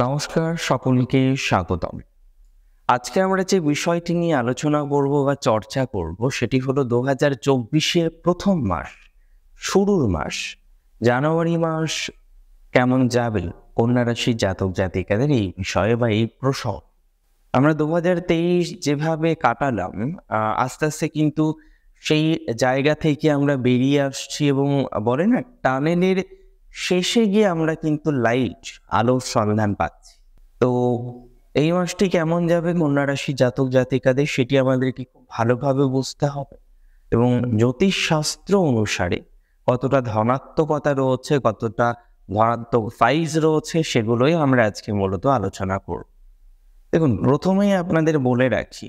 নমস্কার, সকলকে স্বাগতম। আজকে আমরা যে বিষয়টি নিয়ে আলোচনা করব বা চর্চা করব সেটি হলো ২০২৪-এর প্রথম মাস, শুরুর মাস। জানুয়ারি মাস কেমন যাবে কন্যা রাশির জাতক জাতিকাদের এই বিষয়ে বা এই প্রসঙ্গ। আমরা ২০২৩ যেভাবে কাটালাম, আস্তে আস্তে কিন্তু সেই জায়গা থেকে আমরা বেরিয়ে আসছি এবং বলে না, টানেলের শেষে গিয়ে আমরা কিন্তু আলোর সন্ধান পাচ্ছি। তো এই মাসটি কেমন যাবে কন্যা রাশির জাতক জাতিকাদের সেটি আমাদেরকে খুব ভালোভাবে বুঝতে হবে এবং জ্যোতিষ শাস্ত্র অনুসারে কতটা ধনাত্মকতা রয়েছে, কতটা ধনাত্মক ফাইজ রয়েছে, সেগুলোই আমরা আজকে মূলত আলোচনা করব। দেখুন, প্রথমেই আপনাদের বলে রাখি,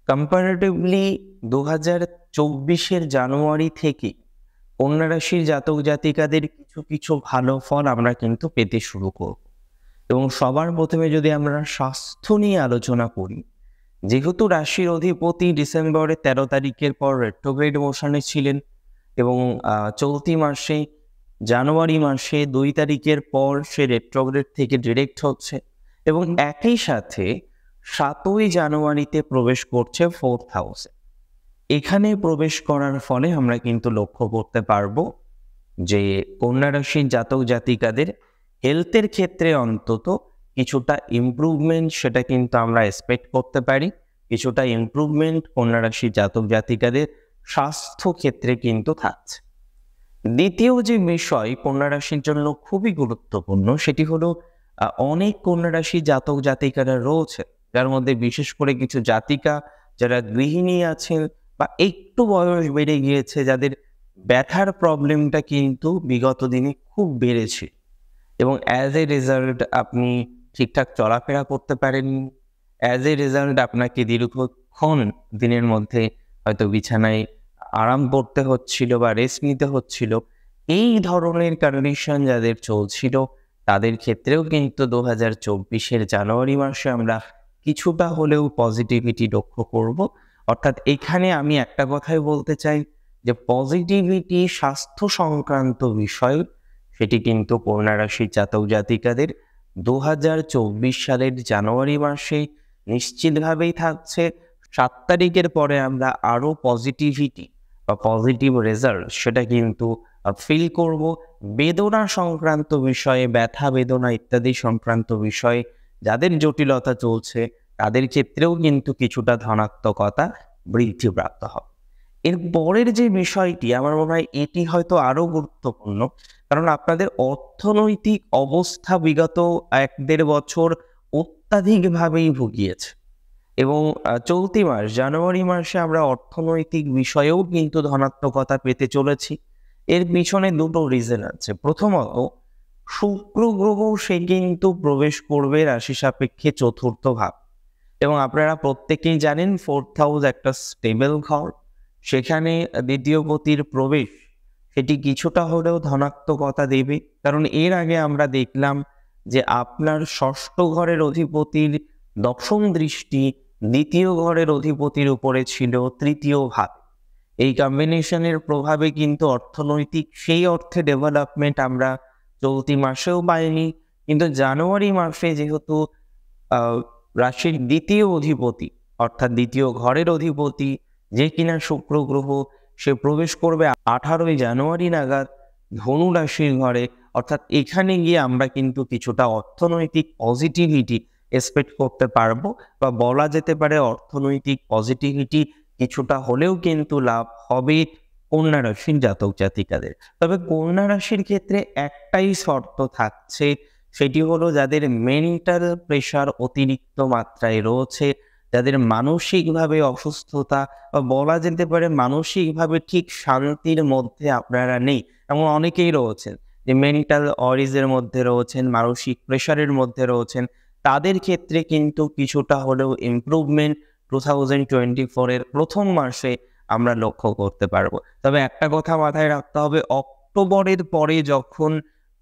কম্পারেটিভলি ২০২৪-এর জানুয়ারি থেকে কন্যা রাশির জাতক জাতিকাদের কিছু কিছু ভালো ফল আমরা কিন্তু পেতে শুরু করব। এবং সবার প্রথমে যদি আমরা স্বাস্থ্য নিয়ে আলোচনা করি, যেহেতু রাশির অধিপতি ডিসেম্বরের ১৩ তারিখের পর রেট্রোগ্রেড মোশনে ছিলেন এবং চলতি মাসে জানুয়ারি মাসে ২ তারিখের পর সে রেট্রোগ্রেড থেকে ডিরেক্ট হচ্ছে এবং একই সাথে ৭ই জানুয়ারিতে প্রবেশ করছে 4th হাউসে। এখানে প্রবেশ করার ফলে আমরা কিন্তু লক্ষ্য করতে পারবো যে কন্যা রাশির জাতক জাতিকাদের হেলথের ক্ষেত্রে অন্তত কিছুটা ইমপ্রুভমেন্ট সেটা কিন্তু আমরা এক্সপেক্ট করতে পারি। কিছুটা ইমপ্রুভমেন্ট কন্যা রাশির জাতক জাতিকাদের স্বাস্থ্য ক্ষেত্রে কিন্তু থাকছে। দ্বিতীয় যে বিষয় কন্যা রাশির জন্য খুবই গুরুত্বপূর্ণ সেটি হলো অনেক কন্যা রাশির জাতক জাতিকারা রয়েছে, যার মধ্যে বিশেষ করে কিছু জাতিকা যারা গৃহিণী আছেন বা একটু বয়স বেড়ে গিয়েছে, যাদের ব্যথার প্রবলেমটা কিন্তু বিগত দিনে খুব বেড়েছে এবং অ্যাজ এ রেজাল্ট আপনি ঠিকঠাক চলাফেরা করতে পারেন। অ্যাজ এ রেজাল্ট আপনাকে দীর্ঘক্ষণ দিনের মধ্যে হয়তো বিছানায় আরাম করতে হচ্ছিল বা রেস্ট নিতে হচ্ছিল। এই ধরনের কন্ডিশন যাদের চলছিল তাদের ক্ষেত্রেও কিন্তু ২০২৪-এর জানুয়ারি মাসে আমরা কিছুটা হলেও পজিটিভিটি লক্ষ্য করব। অর্থাৎ এখানে আমি একটা কথাই বলতে চাই যে পজিটিভিটি স্বাস্থ্য সংক্রান্ত বিষয়, সেটি কিন্তু কন্যা রাশির জাতক জাতিকাদের ২০২৪ সালের জানুয়ারি মাসে নিশ্চিতভাবেই থাকছে। ৭ তারিখের পরে আমরা আরও পজিটিভিটি বা পজিটিভ রেজাল্ট সেটা কিন্তু ফিল করব। বেদনা সংক্রান্ত বিষয়ে, ব্যথা বেদনা ইত্যাদি সংক্রান্ত বিষয়ে যাদের জটিলতা চলছে তাদের ক্ষেত্রেও কিন্তু কিছুটা ধনাত্মকতা বৃদ্ধিপ্রাপ্ত হবে। এর পরের যে বিষয়টি আমার মনে হয় এটি হয়তো আরো গুরুত্বপূর্ণ, কারণ আপনাদের অর্থনৈতিক অবস্থা বিগত ১-১.৫ বছর অত্যাধিকভাবেই ভুগিয়েছে এবং চলতি মাস জানুয়ারি মাসে আমরা অর্থনৈতিক বিষয়েও কিন্তু ধনাত্মকতা পেতে চলেছি। এর পিছনে দুটো রিজন আছে। প্রথমত, শুক্র গ্রহ সে কিন্তু প্রবেশ করবে রাশি সাপেক্ষে ৪র্থ ভাব এবং আপনারা প্রত্যেকেই জানেন 4th হাউস একটা স্টেবল ঘর। সেখানে দ্বিতীয় পতির প্রবেশ সেটি কিছুটা হলেও ধনাত্মকতা দেবে, কারণ এর আগে আমরা দেখলাম যে আপনার ষষ্ঠ ঘরের অধিপতির দশম দৃষ্টি দ্বিতীয় ঘরের অধিপতির উপরে ছিল ৩য় ভাব। এই কম্বিনেশনের প্রভাবে কিন্তু অর্থনৈতিক সেই অর্থে ডেভেলপমেন্ট আমরা চলতি মাসেও পাইনি, কিন্তু জানুয়ারি মাসে যেহেতু রাশির দ্বিতীয় অধিপতি অর্থাৎ দ্বিতীয় ঘরের অধিপতি যে কিনা শুক্র গ্রহ, সে প্রবেশ করবে ১৮ই জানুয়ারি নাগাদ ধনু রাশির ঘরে। অর্থাৎ এখানে গিয়ে আমরা কিন্তু কিছুটা অর্থনৈতিক পজিটিভিটি এক্সপেক্ট করতে পারবো বা বলা যেতে পারে অর্থনৈতিক পজিটিভিটি কিছুটা হলেও কিন্তু লাভ হবে কন্যা রাশির জাতক জাতিকাদের। তবে কন্যা রাশির ক্ষেত্রে একটাই শর্ত থাকছে, সেটি হলো যাদের মেন্টাল প্রেশার অতিরিক্ত মাত্রায় রয়েছে, যাদের মানসিকভাবে অসুস্থতা বা বলা যেতে পারে মানসিকভাবে ঠিক শান্তির মধ্যে আপনারা নেই, এমন অনেকেই রয়েছেন যে মেন্টাল অরিজের মধ্যে রয়েছেন, মানসিক প্রেশারের মধ্যে রয়েছেন। তাদের ক্ষেত্রে কিন্তু কিছুটা হলেও ইমপ্রুভমেন্ট 2024-এর প্রথম মাসে আমরা লক্ষ্য করতে পারবো। তবে একটা কথা মাথায় রাখতে হবে, অক্টোবরের পরে যখন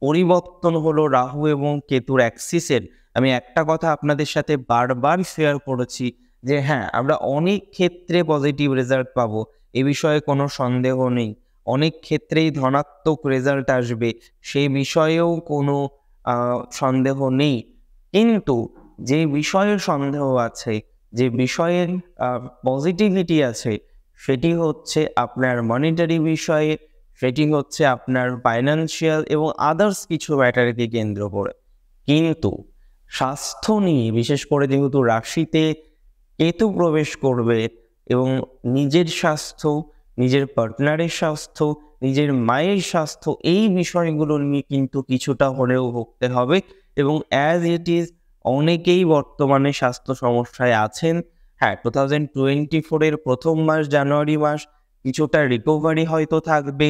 পরিবর্তন হলো রাহু এবং কেতুর অ্যাক্সিসের, আমি একটা কথা আপনাদের সাথে বারবার শেয়ার করেছি যে হ্যাঁ, আমরা অনেক ক্ষেত্রে পজিটিভ রেজাল্ট পাবো, এ বিষয়ে কোনো সন্দেহ নেই। অনেক ক্ষেত্রেই ধনাত্মক রেজাল্ট আসবে, সে বিষয়েও কোনো সন্দেহ নেই। কিন্তু যে বিষয়ের সন্দেহ আছে, যে বিষয়ের পজিটিভিটি আছে, সেটি হচ্ছে আপনার মনিটারি বিষয়ে, সেটি হচ্ছে আপনার ফাইন্যান্সিয়াল এবং আদার্স কিছু ম্যাটারকে কেন্দ্র করে। কিন্তু স্বাস্থ্য নিয়ে, বিশেষ করে যেহেতু রাশিতে কেতু প্রবেশ করবে এবং নিজের স্বাস্থ্য, নিজের পার্টনারের স্বাস্থ্য, নিজের মায়ের স্বাস্থ্য, এই বিষয়গুলো নিয়ে কিন্তু কিছুটা হলেও ভুগতে হবে। এবং অ্যাজ ইট ইজ অনেকেই বর্তমানে স্বাস্থ্য সমস্যায় আছেন। হ্যাঁ, 2024 এর প্রথম মাস জানুয়ারি মাস কিছুটা রিকভারি হয়তো থাকবে,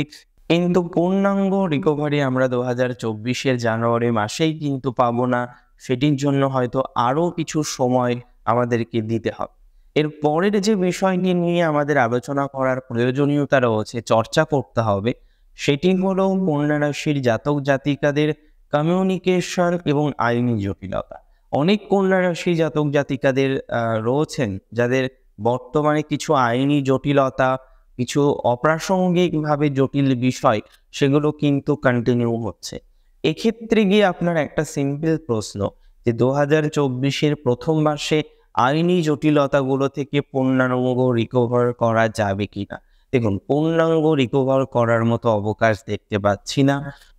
কিন্তু পূর্ণাঙ্গ রিকভারি আমরা 2024 জানুয়ারি মাসেই কিন্তু পাবো না। সেটির জন্য হয়তো আরও কিছু সময় আমাদেরকে দিতে হবে। এর পরের যে বিষয়টি নিয়ে আমাদের আলোচনা করার প্রয়োজনীয়তা রয়েছে, চর্চা করতে হবে, সেটি হলো কন্যা রাশির জাতক জাতিকাদের কমিউনিকেশন এবং আইনি জটিলতা। অনেক কন্যা রাশি জাতক জাতিকাদের রয়েছেন যাদের বর্তমানে কিছু আইনি জটিলতা, কিছু অপ্রাসঙ্গিকভাবে জটিল বিষয়, সেগুলো কিন্তু কন্টিনিউ হচ্ছে। এক্ষেত্রে গিয়ে আপনার একটা সিম্পল প্রশ্ন, যে 2024 প্রথম মাসে আইনি জটিলতাগুলো থেকে পূর্ণাঙ্গ রিকভার করা যাবে কিনা। দেখুন, পূর্ণাঙ্গ রিকভার করার মতো অবকাশ দেখতে পাচ্ছি না।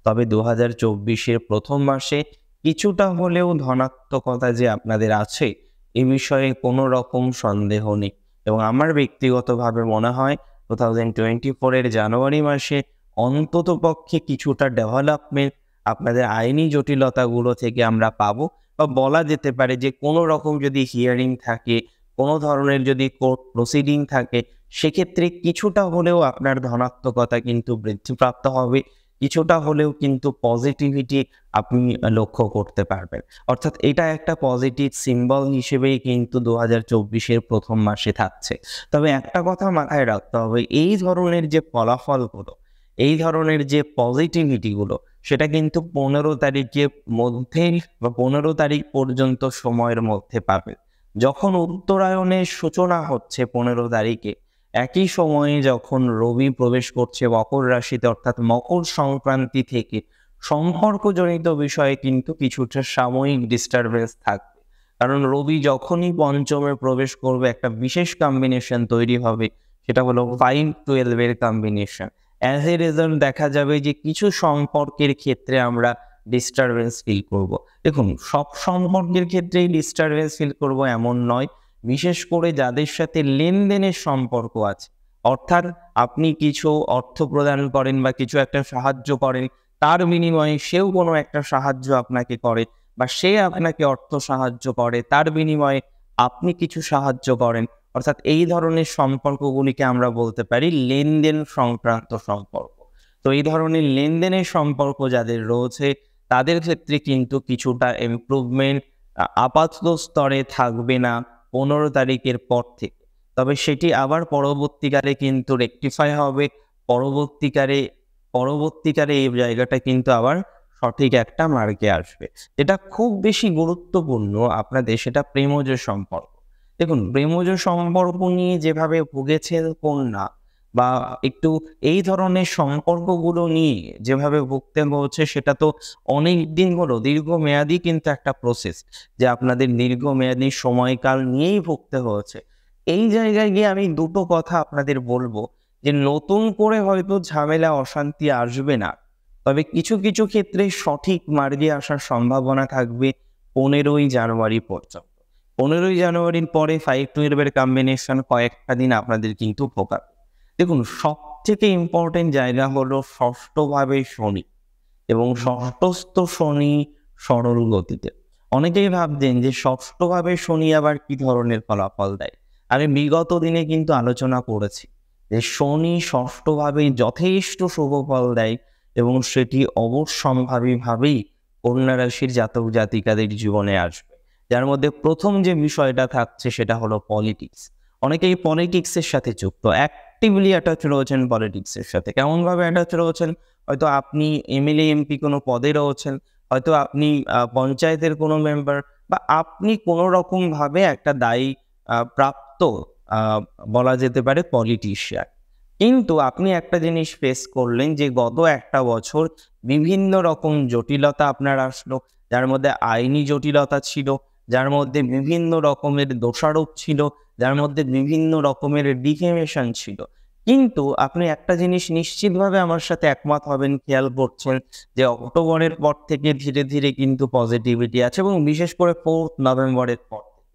তবে 2024 প্রথম মাসে কিছুটা হলেও ধনাত্মকতা যে আপনাদের আছে, এ বিষয়ে কোনো রকম সন্দেহ নেই। এবং আমার ব্যক্তিগতভাবে মনে হয় 2024 জানুয়ারি মাসে অন্তত পক্ষে কিছুটা ডেভেলপমেন্ট আপনাদের আইনি জটিলতাগুলো থেকে আমরা পাবো। বা বলা যেতে পারে যে কোনো রকম যদি হিয়ারিং থাকে, কোনো ধরনের যদি কোর্ট প্রসিডিং থাকে, সেক্ষেত্রে কিছুটা হলেও আপনার ধনাত্মকতা কিন্তু বৃদ্ধিপ্রাপ্ত হবে, কিছুটা হলেও কিন্তু পজিটিভিটি আপনি লক্ষ্য করতে পারবেন। অর্থাৎ এটা একটা পজিটিভ সিম্বল হিসেবেই কিন্তু 2024 প্রথম মাসে থাকছে। তবে একটা কথা মাথায় রাখতে হবে, এই ধরনের যে ফলাফলগুলো, এই ধরনের যে পজিটিভিটিগুলো, সেটা কিন্তু 15 তারিখের মধ্যে বা 15 তারিখ পর্যন্ত সময়ের মধ্যে পাবেন। যখন উত্তরায়ণের সূচনা হচ্ছে 15 তারিখে, একই সময়ে যখন রবি প্রবেশ করছে মকর রাশিতে, অর্থাৎ মকর সংক্রান্তি থেকে সম্পর্কজনিত বিষয়ে কিন্তু কিছুটা সাময়িক ডিস্টারবেন্স থাকবে। কারণ রবি যখনই পঞ্চমে প্রবেশ করবে, একটা বিশেষ কম্বিনেশন তৈরি হবে, সেটা হলো 5-12 এর কম্বিনেশন। অ্যাজ এ রেজাল্ট দেখা যাবে যে কিছু সম্পর্কের ক্ষেত্রে আমরা ডিস্টারবেন্স ফিল করব। দেখুন, সব সম্পর্কের ক্ষেত্রেই ডিস্টারবেন্স ফিল করব এমন নয়। বিশেষ করে যাদের সাথে লেনদেনের সম্পর্ক আছে, অর্থাৎ আপনি কিছু অর্থ প্রদান করেন বা কিছু একটা সাহায্য করেন, তার বিনিময়ে সেও কোনো একটা সাহায্য আপনাকে করে, বা সে আপনাকে অর্থ সাহায্য করে, তার বিনিময়ে আপনি কিছু সাহায্য করেন। অর্থাৎ এই ধরনের সম্পর্কগুলিকে আমরা বলতে পারি লেনদেন সংক্রান্ত সম্পর্ক। তো এই ধরনের লেনদেনের সম্পর্ক যাদের রয়েছে, তাদের ক্ষেত্রে কিন্তু কিছুটা ইমপ্রুভমেন্ট আপাতত স্তরে থাকবে না 15 তারিখের পর থেকে। তবে সেটি আবার পরবর্তীকালে কিন্তু রেকটিফাই হবে। পরবর্তীকালে এই জায়গাটা কিন্তু আবার সঠিক একটা মার্গে আসবে। যেটা খুব বেশি গুরুত্বপূর্ণ আপনাদের, সেটা প্রেমজ সম্পর্ক। দেখুন, প্রেমজ সম্পর্ক নিয়ে যেভাবে ভুগেছেন কন্যা, বা একটু এই ধরনের সম্পর্কগুলো নিয়ে যেভাবে ভুগতে হচ্ছে, সেটা তো অনেক দিন হলো, দীর্ঘমেয়াদী কিন্তু একটা প্রসেস, যে আপনাদের দীর্ঘমেয়াদী সময়কাল নিয়েই ভুগতে হয়েছে। এই জায়গায় গিয়ে আমি দুটো কথা আপনাদের বলবো, যে নতুন করে হয়তো ঝামেলা অশান্তি আসবে না, তবে কিছু কিছু ক্ষেত্রে সঠিক মার্গে আসার সম্ভাবনা থাকবে 15ই জানুয়ারি পর্যন্ত। 15ই জানুয়ারির পরে 5-12 এর কম্বিনেশন কয়েকটা দিন আপনাদের কিন্তু ভোগাবে। দেখুন, সব থেকে ইম্পর্টেন্ট জায়গা হলো ষষ্ঠভাবে শনি, এবং ষষ্ঠস্থ শনি সরল গতিতে। অনেকেই ভাবছেন যে ষষ্ঠভাবে শনি আবার কি ধরনের ফলাফল দেয়। আমি বিগত দিনে কিন্তু আলোচনা করেছি যে শনি ষষ্ঠভাবে যথেষ্ট শুভ ফল দেয়, এবং সেটি অবশ্যম্ভাবীভাবেই কন্যা রাশির জাতক জাতিকাদের জীবনে আসবে। যার মধ্যে প্রথম যে বিষয়টা থাকছে, সেটা হলো পলিটিক্স। অনেকেই পলিটিক্সের সাথে যুক্ত, অ্যাক্টিভলি অ্যাটাচ রয়েছেন পলিটিক্সের সাথে। কেমনভাবে অ্যাটাচ রয়েছেন? হয়তো আপনি এমএলএ এমপি কোনো পদে রয়েছেন, হয়তো আপনি পঞ্চায়েতের কোনো মেম্বার, বা আপনি কোনো রকম ভাবে একটা দায়ী প্রাপ্ত বলা যেতে পারে পলিটিশিয়ান। কিন্তু আপনি একটা জিনিস ফেস করলেন, যে গত একটা বছর বিভিন্ন রকম জটিলতা আপনার আসলো, যার মধ্যে আইনি জটিলতা ছিল, যার মধ্যে বিভিন্ন রকমের দোষারোপ ছিল, যার মধ্যে বিভিন্ন রকমের ডিফেমেশন ছিল। কিন্তু আপনি একটা জিনিস নিশ্চিতভাবে আমার সাথে একমত হবেন, খেয়াল করছেন যে অক্টোবরের পর থেকে ধীরে ধীরে কিন্তু পজিটিভিটি আছে, এবং বিশেষ করে 4th নভেম্বরের পর থেকে।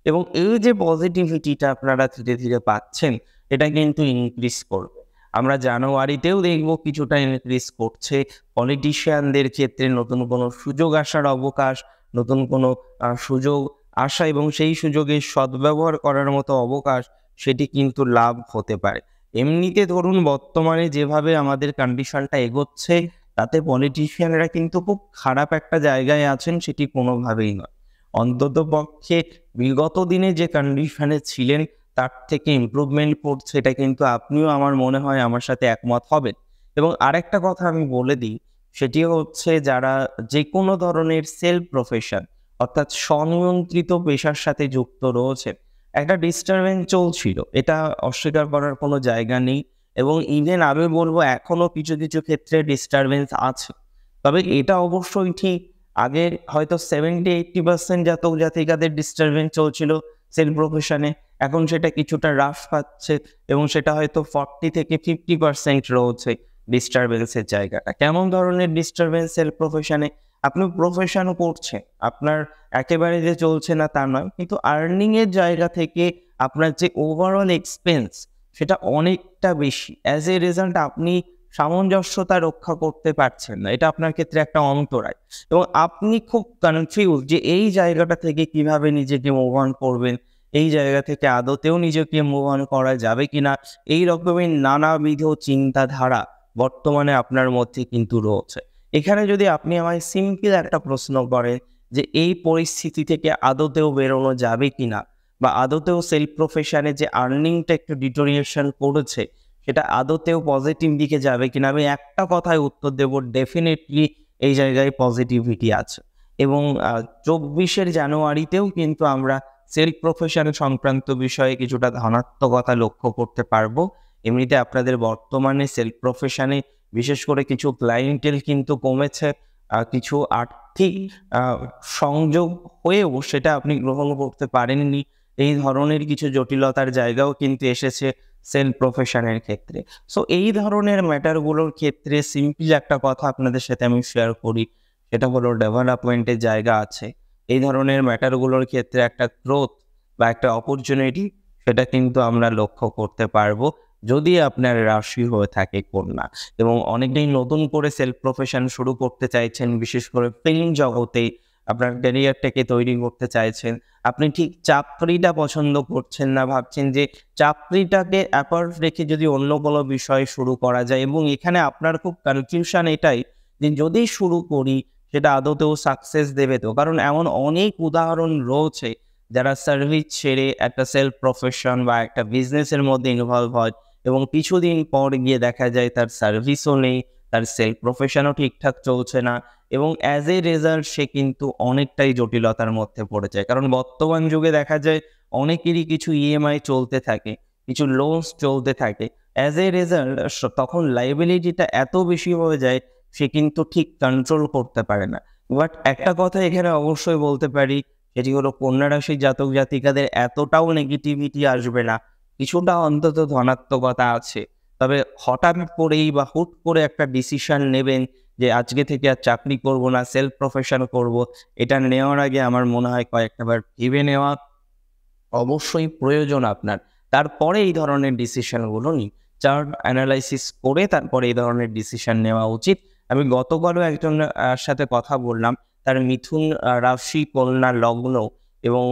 এবং এই যে পজিটিভিটিটা আপনারা ধীরে ধীরে পাচ্ছেন, এটা কিন্তু ইনক্রিজ করবে। আমরা জানুয়ারিতেও দেখব কিছুটা ইনক্রিজ করছে। পলিটিশিয়ানদের ক্ষেত্রে নতুন কোনো সুযোগ আসার অবকাশ, নতুন কোনো সুযোগ আসা এবং সেই সুযোগের সদ্ব্যবহার করার মতো অবকাশ, সেটি কিন্তু লাভ হতে পারে। এমনিতে ধরুন বর্তমানে যেভাবে আমাদের কন্ডিশনটা এগোচ্ছে, তাতে পলিটিশিয়ানরা কিন্তু খুব খারাপ একটা জায়গায় আছেন, সেটি কোনোভাবেই নয়। অন্ততপক্ষে বিগত দিনে যে কন্ডিশনে ছিলেন তার থেকে ইমপ্রুভমেন্ট করছে, এটা কিন্তু আপনিও আমার মনে হয় আমার সাথে একমত হবেন। এবং আরেকটা কথা আমি বলে দিই, সেটি হচ্ছে যারা যে কোনো ধরনের সেলফ প্রফেশন অর্থাৎ স্বনিয়ন্ত্রিত পেশার সাথে যুক্ত রয়েছে, একটা ডিস্টারবেন্স চলছিল, এটা অস্বীকার করার কোনো জায়গা নেই। এবং ইভেন আমি বলবো এখনো কিছু কিছু ক্ষেত্রে ডিস্টারবেন্স আছে। তবে এটা অবশ্যই ঠিক, আগের হয়তো 70-80% জাতক জাতিকাদের ডিস্টারবেন্স চলছিল সেলফ প্রফেশনে, এখন সেটা কিছুটা হ্রাস পাচ্ছে এবং সেটা হয়তো 40-50% রয়েছে ডিস্টারবেন্সের জায়গাটা। কেমন ধরনের ডিস্টারবেন্স সেলফ প্রফেশনে? আপনি প্রফেশনও করছেন, আপনার একেবারে যে চলছে না তা নয়, কিন্তু আর্নিং এর জায়গা থেকে আপনার যে ওভারঅল এক্সপেন্স, সেটা অনেকটা বেশি। অ্যাজ এ রেজাল্ট আপনি সামঞ্জস্যতা রক্ষা করতে পারছেন না, এটা আপনার ক্ষেত্রে একটা অন্তরায়। এবং আপনি খুব কনফিউজ যে এই জায়গাটা থেকে কিভাবে নিজেকে মুভ অন করবেন, এই জায়গা থেকে আদতেও নিজেকে মুভ অন করা যাবে কিনা, এই রকমের নানাবিধ চিন্তাধারা বর্তমানে আপনার মধ্যে কিন্তু রয়েছে। এখানে যদি আপনি আমায় সিম্পল একটা প্রশ্ন করেন যে এই পরিস্থিতি থেকে আদতেও বেরোনো যাবে কিনা, বা আদতেও সেলফ প্রফেশনে যে আর্নিংটা একটু ডিটোরিয়েশন করেছে সেটা আদতেও পজিটিভ দিকে যাবে কিনা, আমি একটা কথায় উত্তর দেব, ডেফিনেটলি এই জায়গায় পজিটিভিটি আছে। এবং 24 জানুয়ারিতেও কিন্তু আমরা সেলফ প্রফেশন সংক্রান্ত বিষয়ে কিছুটা ধনাত্মকতা লক্ষ্য করতে পারবো। এমনিতে আপনাদের বর্তমানে সেলফ প্রফেশনে বিশেষ করে কিছু ক্লায়েন্টেল কিন্তু কমেছে, কিছু আর্থিক সংযোগ হয়েও সেটা আপনি গ্রহণ করতে পারেননি, এই ধরনের কিছু জটিলতার জায়গাও কিন্তু এসেছে সেলফ প্রফেশনের ক্ষেত্রে। সো এই ধরনের ম্যাটারগুলোর ক্ষেত্রে সিম্পল একটা কথা আপনাদের সাথে আমি শেয়ার করি, সেটা হলো ডেভেলপমেন্টের জায়গা আছে। এই ধরনের ম্যাটারগুলোর ক্ষেত্রে একটা গ্রোথ বা একটা অপরচুনিটি, সেটা কিন্তু আমরা লক্ষ্য করতে পারবো যদি আপনার রাশি হয়ে থাকে কন্যা। এবং অনেকেই নতুন করে সেলফ প্রফেশন শুরু করতে চাইছেন, বিশেষ করে ফিল্ম জগতে আপনার ক্যারিয়ারটাকে তৈরি করতে চাইছেন। আপনি ঠিক চাকরিটা পছন্দ করছেন না, ভাবছেন যে চাকরিটাকে অ্যাপার্ট রেখে যদি অন্য কোনো বিষয় শুরু করা যায়, এবং এখানে আপনার খুব কনফিউশন এটাই যে যদি শুরু করি সেটা আদতেও সাকসেস দেবে তো? কারণ এমন অনেক উদাহরণ রয়েছে যারা সার্ভিস ছেড়ে একটা সেলফ প্রফেশন বা একটা বিজনেসের মধ্যে ইনভলভ হয় এবং কিছুদিন পর গিয়ে দেখা যায় তার সার্ভিসও নেই, তার সেলফ প্রফেশনও ঠিকঠাক চলছে না, এবং অ্যাজ এ রেজাল্ট সে কিন্তু অনেকটাই জটিলতার মধ্যে পড়ে যায়। কারণ বর্তমান যুগে দেখা যায় অনেকেরই কিছু ইএমআই চলতে থাকে, কিছু লোনস চলতে থাকে। অ্যাজ এ রেজাল্ট তখন লাইবিলিটিটা এত বেশি হয়ে যায় সে কিন্তু ঠিক কন্ট্রোল করতে পারে না। বাট একটা কথা এখানে অবশ্যই বলতে পারি, সেটি হলো কন্যা রাশির জাতক জাতিকাদের এতটাও নেগেটিভিটি আসবে না, কিছুটা অন্তত ধনাত্মকতা আছে। তবে হঠাৎ করেই বা হুট করে একটা ডিসিশন নেবেন যে আজকে থেকে আর চাকরি করব না, সেলফ প্রফেশন করব, এটা নেওয়ার আগে আমার মনে হয় কয়েকটা বার ভেবে নেওয়া অবশ্যই প্রয়োজন আপনার। তারপরে এই ধরনের ডিসিশনগুলো নিন, চার্ট অ্যানালাইসিস করে তারপরে এই ধরনের ডিসিশন নেওয়া উচিত। আমি গতকালও একজন সাথে কথা বললাম, তার মিথুন রাশি, কন্যা লগ্ন, এবং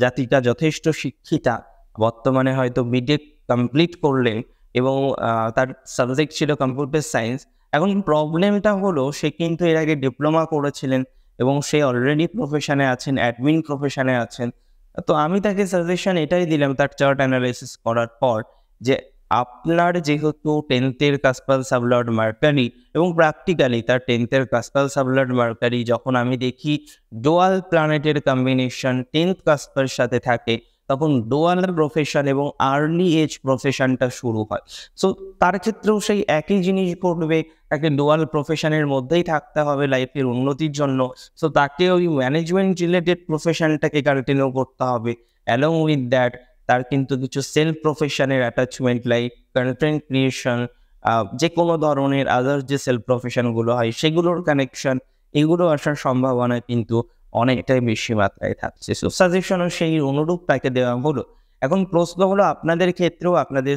জাতিকা যথেষ্ট শিক্ষিতা, বর্তমানে হয়তো বিটেক কমপ্লিট করলেন এবং তার সাবজেক্ট ছিল কম্পিউটার সায়েন্স। এখন প্রবলেমটা হলো সে কিন্তু এর আগে ডিপ্লোমা করেছিলেন এবং সে অলরেডি প্রফেশনে আছেন, অ্যাডমিন প্রফেশনে আছেন। তো আমি তাকে সাজেশন এটাই দিলাম তার চার্ট অ্যানালাইসিস করার পর, যে আপনার যেহেতু 10th কাসপাল সাবলর্ড মার্কারি এবং প্র্যাকটিক্যালি তার 10th কাসপাল সাবলর্ড মার্কারি যখন আমি দেখি ডুয়াল প্ল্যানেটের কম্বিনেশন 10th কাসপার সাথে থাকে, তখন ডুয়াল প্রফেশন এবং আর্লি এজ প্রফেশনটা শুরু হয়। সো তার ক্ষেত্রেও সেই একই জিনিস ঘটবে, তাকে ডুয়াল প্রফেশনের মধ্যেই থাকতে হবে লাইফের উন্নতির জন্য। সো তাকে ওই ম্যানেজমেন্ট রিলেটেড প্রফেশনটাকে কন্টিনিউ করতে হবে। অ্যালং উইথ দ্যাট তার কিন্তু কিছু সেলফ প্রফেশনের অ্যাটাচমেন্ট লাইক কন্টেন্ট ক্রিয়েশন, যে কোনো ধরনের আদার্স যে সেলফ প্রফেশনগুলো হয় সেগুলোর কানেকশন, এগুলো আসার সম্ভাবনা কিন্তু অনেকটাই বেশি মাত্রায় থাকছে। সো সাজেশনও সেই অনুরূপ তাকে দেওয়া হলো। এখন প্রশ্ন হলো আপনাদের ক্ষেত্রেও আপনাদের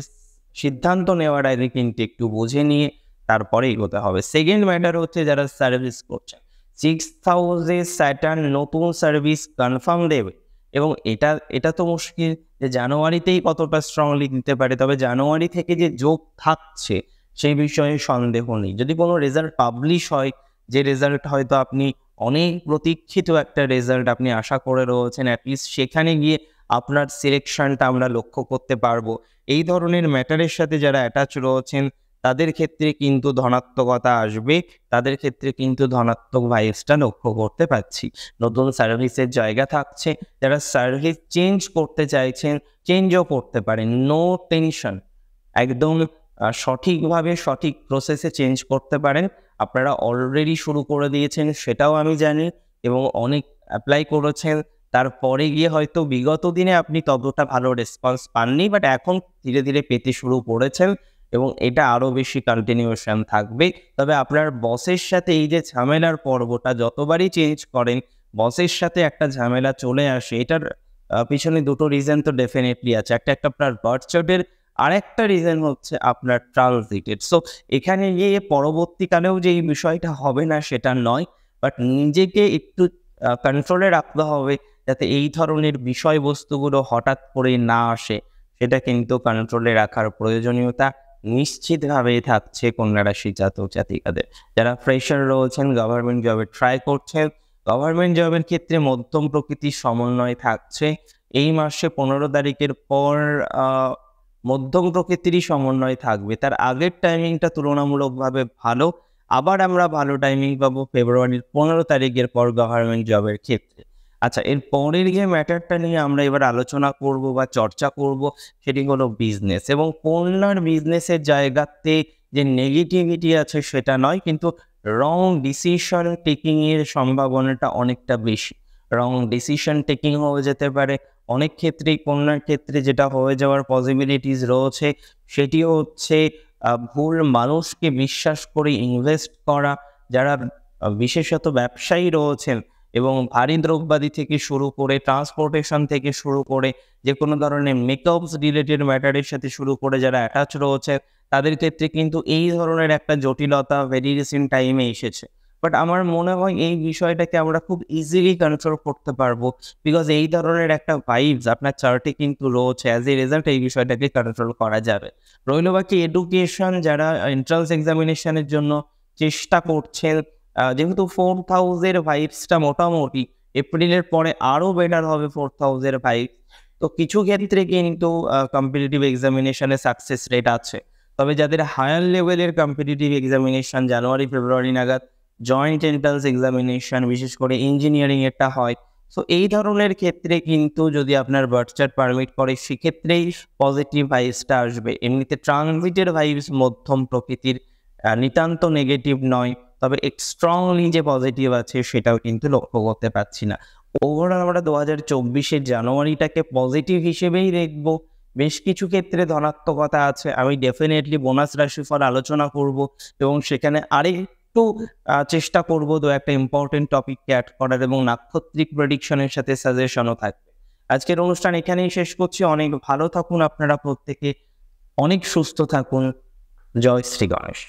সিদ্ধান্ত নেওয়ার আগে কিন্তু একটু বুঝে নিয়ে তারপরে এগোতে হবে। সেকেন্ড ম্যাটার হচ্ছে যারা সার্ভিস করছেন, 6th হাউসে স্যাটার্ন নতুন সার্ভিস কনফার্ম দেবে এবং এটা তো মুশকিল যে জানুয়ারিতেই কতটা স্ট্রংলি দিতে পারে। তবে জানুয়ারি থেকে যে যোগ থাকছে সেই বিষয়ে সন্দেহ নেই। যদি কোনো রেজাল্ট পাবলিশ হয়, যে রেজাল্ট হয়তো আপনি অনেক প্রতীক্ষিত একটা রেজাল্ট আপনি আশা করে রয়েছেন, অ্যাটলিস্ট সেখানে গিয়ে আপনার সিলেকশনটা আমরা লক্ষ্য করতে পারবো। এই ধরনের ম্যাটারের সাথে যারা অ্যাটাচ রয়েছেন তাদের ক্ষেত্রে কিন্তু ধনাত্মকতা আসবে, তাদের ক্ষেত্রে কিন্তু ধনাত্মক ভাইবসটা লক্ষ্য করতে পারছি। নতুন সার্ভিসের জায়গা থাকছে, যারা সার্ভিস চেঞ্জ করতে চাইছেন চেঞ্জও করতে পারেন, নো টেনশন। একদম সঠিকভাবে সঠিক প্রসেসে চেঞ্জ করতে পারেন। আপনারা অলরেডি শুরু করে দিয়েছেন সেটাও আমি জানি এবং অনেক অ্যাপ্লাই করেছেন। তারপরে গিয়ে হয়তো বিগত দিনে আপনি ততটা ভালো রেসপন্স পাননি, বাট এখন ধীরে ধীরে পেতে শুরু করেছেন এবং এটা আরও বেশি কন্টিনিউশন থাকবে। তবে আপনার বসের সাথে এই যে ঝামেলার পর্বটা যতবারই চেঞ্জ করেন, বসের সাথে একটা ঝামেলা চলে আসে, এটার পিছনে দুটো রিজন তো ডেফিনেটলি আছে। একটা আপনার বার্থ চার্টের, আরেকটা রিজন হচ্ছে আপনার ট্রানজিটের। সো এখানে গিয়ে পরবর্তীকালেও যে এই বিষয়টা হবে না সেটা নয়, বাট নিজেকে একটু কন্ট্রোলে রাখতে হবে যাতে এই ধরনের বিষয়বস্তুগুলো হঠাৎ করে না আসে। সেটা কিন্তু কন্ট্রোলে রাখার প্রয়োজনীয়তা নিশ্চিতভাবেই থাকছে কন্যা রাশি জাতক জাতিকাদের। যারা ফ্রেশার রয়েছেন, গভর্নমেন্ট জবে ট্রাই করছেন, গভর্নমেন্ট জবের ক্ষেত্রে মধ্যম প্রকৃতির সমন্বয় থাকছে। এই মাসে 15 তারিখের পর মধ্যম প্রকৃতিরই সমন্বয় থাকবে। তার আগের টাইমিংটা তুলনামূলকভাবে ভালো। আবার আমরা ভালো টাইমিং পাবো ফেব্রুয়ারির 15 তারিখের পর গভর্নমেন্ট জবের ক্ষেত্রে। আচ্ছা, এর পরের যে ম্যাটারটা নিয়ে আমরা এবার আলোচনা করব বা চর্চা করব সেটি হলো বিজনেস। এবং কন্যার বিজনেসের জায়গাতে যে নেগেটিভিটি আছে সেটা নয়, কিন্তু রং ডিসিশন টেকিংয়ের সম্ভাবনাটা অনেকটা বেশি। রং ডিসিশন টেকিং হয়ে যেতে পারে। অনেক ক্ষেত্রেই কন্যার ক্ষেত্রে যেটা হয়ে যাওয়ার পসিবিলিটিস রয়েছে সেটি হচ্ছে ভুল মানুষকে বিশ্বাস করে ইনভেস্ট করা। যারা বিশেষত ব্যবসায়ী রয়েছেন এবং ভারী দ্রব্যাদি থেকে শুরু করে ট্রান্সপোর্টেশন থেকে শুরু করে যে কোনো ধরনের মেকআপস রিলেটেড ম্যাটারের সাথে শুরু করে যারা অ্যাটাচ রয়েছে তাদের ক্ষেত্রে কিন্তু এই ধরনের একটা জটিলতা ভেরি রিসেন্ট টাইমে এসেছে। বাট আমার মনে হয় এই বিষয়টাকে আমরা খুব ইজিলি কন্ট্রোল করতে পারবো, বিকজ এই ধরনের একটা ভাইবস আপনার চার্টে কিন্তু রয়েছে। অ্যাজ এ রেজাল্ট এই বিষয়টাকে কন্ট্রোল করা যাবে। রইল বাকি এডুকেশন, যারা এন্ট্রান্স এক্সামিনেশনের জন্য চেষ্টা করছেন, যেহেতু 4th হাউসের ভাইবসটা মোটামুটি এপ্রিলের পরে আরও বেটার হবে 4th হাউসের ভাইবস। তো কিছু ক্ষেত্রে কিন্তু কম্পিটিটিভ এক্সামিনেশনে সাকসেস রেট আছে। তবে যাদের হায়ার লেভেলের কম্পিটিটিভ এক্সামিনেশন জানুয়ারি ফেব্রুয়ারি নাগাদ জয়েন্ট এন্ট্রান্স এক্সামিনেশন, বিশেষ করে ইঞ্জিনিয়ারিং এটা হয়। সো এই ধরনের ক্ষেত্রে কিন্তু যদি আপনার বার্থ চার্ট পারমিট করে সেক্ষেত্রেই পজিটিভ ভাইবসটা আসবে। এমনিতে ট্রানজিটের ভাইবস মধ্যম প্রকৃতির, নিতান্ত নেগেটিভ নয়, তবে স্ট্রংলি যে পজিটিভ আছে সেটাও কিন্তু লক্ষ্য করতে পারছি না। ওভারঅল আমরা 2024-এর জানুয়ারিটাকে পজিটিভ হিসেবেই দেখব। বেশ কিছু ক্ষেত্রে ধনাত্মকতা আছে। আমি ডেফিনেটলি বোনাস রাশিফল আলোচনা করব এবং সেখানে আরেকটু চেষ্টা করব একটা ইম্পর্টেন্ট টপিককে অ্যাড করার এবং নাক্ষত্রিক প্রেডিকশনের সাথে সাজেশনও থাকবে। আজকের অনুষ্ঠান এখানেই শেষ করছি। অনেক ভালো থাকুন আপনারা প্রত্যেকে, অনেক সুস্থ থাকুন। জয় শ্রী গণেশ।